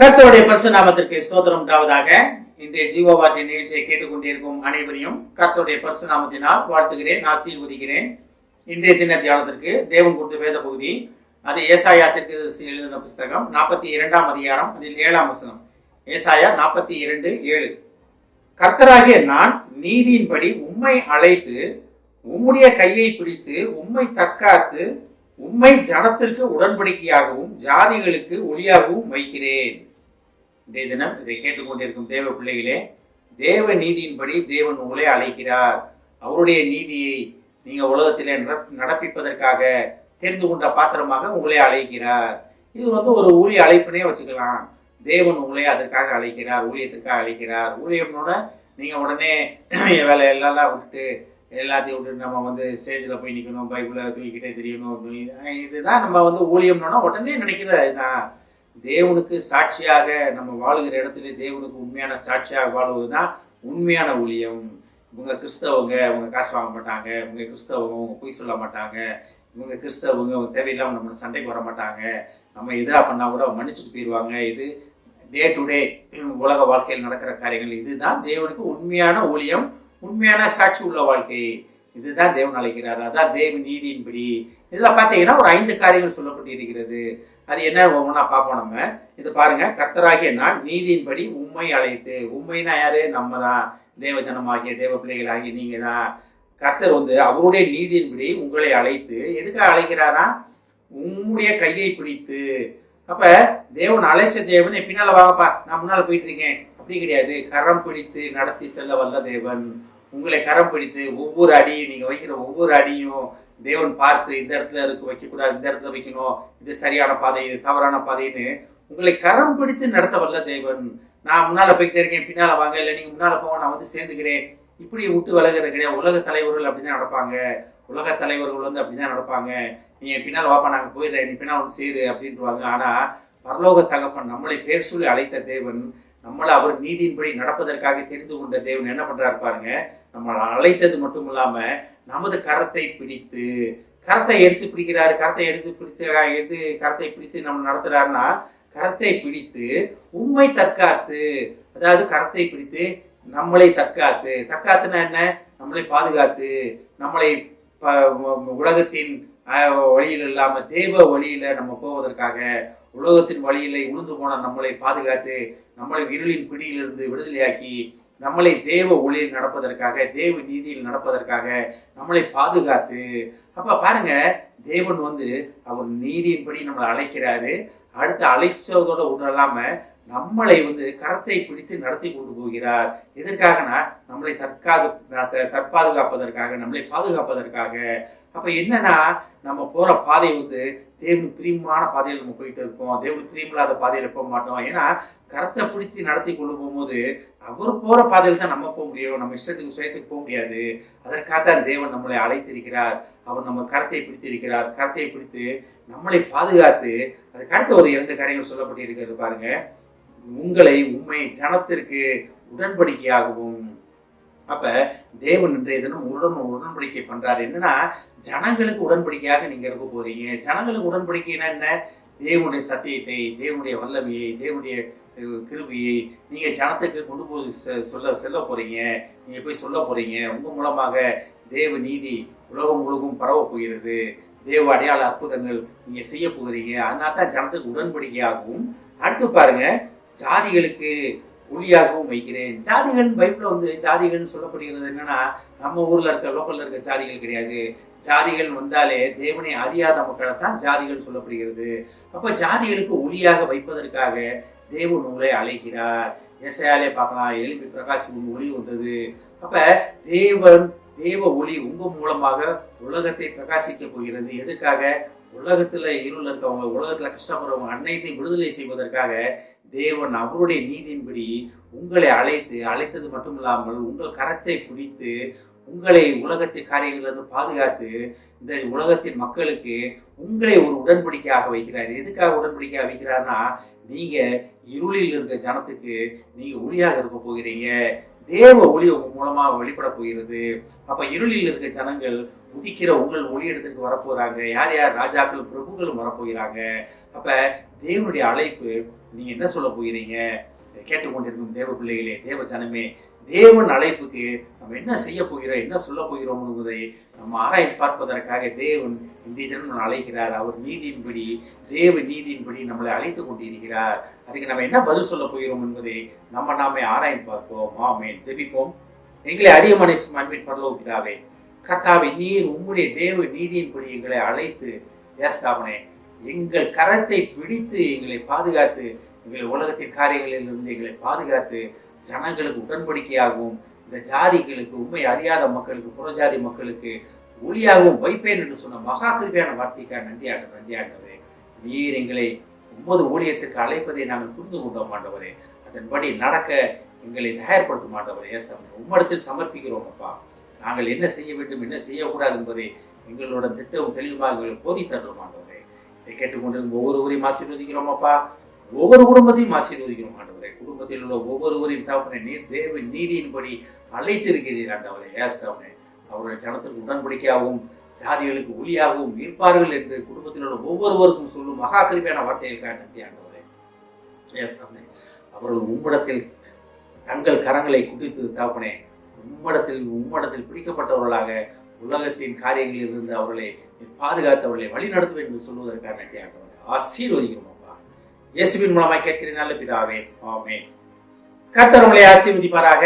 கர்த்தருடைய பரிசு நாமத்திற்கு ஸ்தோத்திரம் உண்டாவதாக. இன்றைய ஜீவவார்த்தை நிகழ்ச்சியை கேட்டுக்கொண்டிருக்கும் அனைவரையும் கர்த்தருடைய பரிசு நாமத்தினால் வாழ்த்துகிறேன், ஆசீர்வதிக்கிறேன். இன்றைய தின தியானத்திற்கு தேவன் கொடுத்த வேத பகுதி அது ஏசாயா தீர்க்கதரிசி எழுதின புஸ்தகம் 42ஆம் அதிகாரம், அதில் 7ஆம் வசனம். ஏசாயா 42:7. கர்த்தராகிய நான் நீதியின்படி உம்மை அழைத்து உம்முடைய கையை பிடித்து உம்மை தற்காத்து உம்மை ஜனத்திற்கு உடன்படிக்கையாகவும் ஜாதிகளுக்கு ஒளியாகவும் வைக்கிறேன். இன்றைய தினம் இதை கேட்டுக்கொண்டிருக்கும் தேவ பிள்ளைகளே, தேவ நீதியின்படி தேவன் உங்களை அழைக்கிறார். அவருடைய நீதியை நீங்க உலகத்திலே நடப்பிப்பதற்காக தெரிந்து கொண்ட பாத்திரமாக உங்களை அழைக்கிறார். இது ஒரு ஊழிய அழைப்பினே வச்சுக்கலாம். தேவன் உங்களை அதற்காக அழைக்கிறார், ஊழியத்திற்காக அழைக்கிறார். ஊழியம்னோட நீங்க உடனே வேலை எல்லாம் விட்டுட்டு எல்லாத்தையும் விட்டு நம்ம ஸ்டேஜில் போய் நிற்கணும், பைபிளை தூக்கிக்கிட்டே தெரியணும், இதுதான் நம்ம ஊழியம்னோன்னா உடனே நினைக்கிறது. இதுதான் தேவனுக்கு சாட்சியாக நம்ம வாழுகிற இடத்துல தேவனுக்கு உண்மையான சாட்சியாக வாழ்வது தான் உண்மையான ஊழியம். இவங்க கிறிஸ்தவங்க, இவங்க காசு வாங்க மாட்டாங்க, இவங்க கிறிஸ்தவங்க, இவங்க பொய் சொல்ல மாட்டாங்க, இவங்க கிறிஸ்தவங்க தேவையில்லாமல் நம்ம சண்டைக்கு வர மாட்டாங்க, நம்ம எதிராக பண்ணால் கூட மன்னிச்சுட்டு போயிடுவாங்க. இது டே டு டே உலக வாழ்க்கையில் நடக்கிற காரியங்கள். இதுதான் தேவனுக்கு உண்மையான ஊழியம், உண்மையான சாட்சி உள்ள வாழ்க்கை. இதுதான் தேவன் அழைக்கிறார். அதான் தேவ நீதியின்படி. இதில் பார்த்தீங்கன்னா ஒரு 5 காரியங்கள் சொல்லப்பட்டு இருக்கிறது. அது என்ன ஒவ்வொன்றா பார்ப்போம் நம்ம. இது பாருங்க, கர்த்தராகிய நான் நீதியின்படி உம்மை அழைத்து. உண்மைனா யாரு? நம்ம தான், தேவ ஜனமாகிய தேவ பிள்ளைகளாகிய நீங்க தான். கர்த்தர் அவருடைய நீதியின்படி உங்களை அழைத்து எதுக்காக அழைக்கிறாரா? உம்முடைய கையை பிடித்து. அப்ப தேவன் அழைச்ச தேவன் பின்னால வாங்கப்பா, நான் முன்னால போயிட்டு இருக்கேன் அப்படி கிடையாது. கரம் பிடித்து நடத்தி செல்ல வல்ல தேவன். உங்களை கரம் பிடித்து ஒவ்வொரு அடியும், நீங்க வைக்கிற ஒவ்வொரு அடியும் தேவன் பார்த்து இந்த இடத்துல வைக்கக்கூடாது, இந்த இடத்துல வைக்கணும், இது சரியான பாதை, இது தவறான பாதைன்னு உங்களை கரம் பிடித்து நடத்த வல்ல தேவன். நான் முன்னால போய்கிட்டே இருக்கேன், பின்னால வாங்க, இல்லை நீங்க முன்னால போங்க, நான் சேர்ந்துக்கிறேன், இப்படி விட்டு விலகிறது கிடையாது. உலக தலைவர்கள் அப்படிதான் நடப்பாங்க. உலக தலைவர்கள் அப்படிதான் நடப்பாங்க. நீ பின்னால் வாப்பா, நாங்க போயிடுறேன், நீ பின்னால் சேரு அப்படின்ட்டுவாங்க. ஆனா பரலோக தகப்பன் நம்மளை பேர் சொல்லி அழைத்த தேவன், நம்மளை அவர் நீதியின்படி நடப்பதற்காக தெரிந்து கொண்ட தேவன் என்ன பண்றாரு பாருங்க. நம்மளை அழைத்தது மட்டும் இல்லாம நமது கரத்தை பிடித்து, கரத்தை எடுத்து பிடிக்கிறாரு. கரத்தை பிடித்து நம்ம நடத்துறாருன்னா, கரத்தை பிடித்து உம்மை தற்காத்து. அதாவது கரத்தை பிடித்து நம்மளை தற்காத்து. தற்காத்துனா என்ன? நம்மளை பாதுகாத்து, நம்மளை உலகத்தின் வழியில் இல்லாம தேவ வழியில நம்ம போவதற்காக, உலகத்தின் வழியில உளுந்து போன நம்மளை பாதுகாத்து, நம்மளை இருளின் பிடியிலிருந்து விடுதலையாக்கி, நம்மளை தேவ ஒளியில் நடப்பதற்காக, தேவ நீதியில் நடப்பதற்காக நம்மளை பாதுகாத்து. அப்ப பாருங்க, தேவன் அவர் நீதியின்படி நம்மளை அழைக்கிறாரு. அடுத்து அழைச்சதோட விடலாம நம்மளை கரத்தை பிடித்து நடத்தி கொண்டு போகிறார். எதற்காகனா நம்மளை தற்பாதுகாப்பதற்காக, நம்மளை பாதுகாப்பதற்காக. அப்ப என்னன்னா, நம்ம போற பாதை தேவனுக்கு பிரியமான பாதையில் நம்ம போயிட்டு இருப்போம், தேவனுக்கு பிரியமில்லாத பாதையில போக மாட்டோம். ஏன்னா கரத்தை பிடிச்சி நடத்தி கொண்டு போகும்போது அவர் போற பாதையில் தான் நம்ம போக முடியும், நம்ம இஷ்டத்துக்கு சுயத்துக்கு போக முடியாது. அதற்காகத்தான் தேவன் நம்மளை அழைத்திருக்கிறார். அவர் நம்ம கரத்தை பிடித்திருக்கிறார். கரத்தை பிடித்து நம்மளை பாதுகாத்து, அதுக்கு அடுத்த ஒரு 2 காரியங்கள் சொல்லப்பட்டு இருக்கிறது பாருங்க. உங்களை உண்மை ஜனத்திற்கு உடன்படிக்கையாகவும். அப்ப தேவன் இன்றைய தினம் உடன்படிக்கை பண்றாரு. என்னன்னா, ஜனங்களுக்கு உடன்படிக்கையாக நீங்க இருக்க போறீங்க. ஜனங்களுக்கு உடன்படிக்கைன்னா என்ன? தேவனுடைய சத்தியத்தை, தேவனுடைய வல்லமையை, தேவனுடைய கிருபையை நீங்க ஜனத்துக்கு கொண்டு போய் செல்ல போறீங்க. நீங்க போய் சொல்ல போறீங்க. உங்க மூலமாக தேவ நீதி உலகம் முழுவதும் பரவ போகிறது. தேவ அடையாள அற்புதங்கள் நீங்க செய்ய போகிறீங்க. அதனால தான் ஜனத்துக்கு உடன்படிக்கையாகவும். அடுத்து பாருங்க, ஜாதிகளுக்கு ஒளியாகவும் வைக்கிறேன். ஜாதிகள் பைபிள்ல ஜாதிகள்னு சொல்லப்படுகிறது என்னன்னா, நம்ம ஊர்ல லோக்கல்ல இருக்க ஜாதிகள் கிடையாது. ஜாதிகள் வந்தாலே தேவனை அறியாத மக்களை தான் ஜாதிகள் சொல்லப்படுகிறது. அப்ப ஜாதிகளுக்கு ஒளியாக வைப்பதற்காக தேவன் உங்களை அழைக்கிறார். ஏசாயாலே பார்க்கலாம், எழுப்பி பிரகாசி ஒளி வந்தது. அப்ப தேவ ஒளி உங்க மூலமாக உலகத்தை பிரகாசிக்க போகிறது. எதுக்காக? உலகத்துல இருள் இருக்கவங்க, உலகத்துல கஷ்டப்படுறவங்க அனைத்தையும் விடுதலை செய்வதற்காக தேவன் அவருடைய நீதியின்படி உங்களை அழைத்தது மட்டும் இல்லாமல் உங்கள் கரத்தை பிடித்து உங்களை உலகத்தின் காரியங்களிலிருந்து பாதுகாத்து இந்த உலகத்தின் மக்களுக்கு உங்களை ஒரு உடன்படிக்கையாக வைக்கிறார். எதுக்காக உடன்படிக்கையாக வைக்கிறார்னா, நீங்க இருளில் இருக்க ஜனத்துக்கு நீங்க ஒளியாக இருக்க போகிறீங்க. தேவ ஒளி உங்க மூலமா வெளிப்பட போகிறது. அப்ப இருளில் இருக்க ஜனங்கள் உதிக்கிற உங்கள் ஒளி இடத்துக்கு வரப்போறாங்க. யார் யார்? ராஜாக்கள் பிரபுக்களும் வரப்போகிறாங்க. அப்ப தேவனுடைய அழைப்பு, நீங்க என்ன சொல்ல போகிறீங்க? கேட்டுக்கொண்டிருக்கும் தேவ பிள்ளைகளே, தேவ ஜனமே, தேவன் அழைப்புக்கு நம்ம என்ன செய்ய போகிறோம், என்ன சொல்ல போகிறோம் என்பதை நம்ம ஆராய்ந்து பார்ப்பதற்காக தேவன் இன்றைய தினம் அழைக்கிறார். அவர் நீதியின்படி, தேவ நீதியின்படி நம்மளை அழைத்து கொண்டிருக்கிறார். அதுக்கு நம்ம என்ன பதில் சொல்ல போகிறோம் என்பதை நாமே ஆராய்ந்து பார்ப்போம். ஆமென். ஜெபிப்போம். எங்களை அதிகமான அன்பின் பரலோக பிதாவே, கர்த்தாவே, நீர் உம்முடைய தேவ நீதியின்படி எங்களை அழைத்து ஏஸ்தாபனே எங்கள் கரத்தை பிடித்து எங்களை பாதுகாத்து, எங்களை உலகத்தின் காரியங்களிலிருந்து எங்களை பாதுகாத்து, ஜனங்களுக்கு உடன்படிக்கையாகவும், இந்த ஜாதிகளுக்கு, உண்மை அறியாத மக்களுக்கு, புறஜாதி மக்களுக்கு ஒளியாகவும் வைப்பேன் என்று சொன்ன மகா கிருபையான வார்த்தைக்காக நன்றி ஆண்டவரே. நீர் எங்களை உமது ஊழியத்துக்கு அழைப்பதை நாங்கள் புரிந்து கொண்டோம் ஆண்டவரே. அதன்படி நடக்க எங்களை தயார்படுத்தும் ஆண்டவரே. ஏஸ்தாபனே உம்மிடத்தில் சமர்ப்பிக்கிறோம் அப்பா. நாங்கள் என்ன செய்ய வேண்டும், என்ன செய்யக்கூடாது என்பதை எங்களோட திட்டம் தெளிவாக எங்களை போதித்தரணும் ஆண்டவரே. இதை கேட்டுக்கொண்டிருக்கும் ஒவ்வொருவரையும் ஆசீர்வதிக்கிறோம் அப்பா. ஒவ்வொரு குடும்பத்தையும் ஆசீர்வதிக்கிறோம் ஆண்டவரே. குடும்பத்தில் உள்ள ஒவ்வொருவரையும் தகப்பனே நீர் தேவ நீதியின்படி அழைத்திருக்கிறீர் ஆண்டவரே. ஏஸ்தாபனே அவருடைய ஜனத்திற்கு உடன்படிக்கையாகவும், ஜாதிகளுக்கு ஒளியாகவும் இருப்பார்கள் என்று குடும்பத்தில் உள்ள ஒவ்வொருவருக்கும் சொல்லும் மகா கிருபையான வார்த்தைகளுக்காக நன்றி ஆண்டவரே. ஏஸ்தாபனே அவர்கள் உம்மிடத்தில் தங்கள் கரங்களை குடித்து தகப்பனே உம்மிடத்தில் பிடிக்கப்பட்டவர்களாக உலகத்தின் காரியங்களில் இருந்து அவர்களை பாதுகாத்து அவர்களை வழி நடத்துவேன் என்று சொல்வதற்காக நன்றி ஆண்டவரே. ஆசீர்வதிக்கிறோம் அப்பா. இயேசுவின் மூலமாக கேட்கிறேன் நல்ல பிதாவே. ஆமென். கர்த்தர் உங்களை ஆசீர்வதிப்பாராக.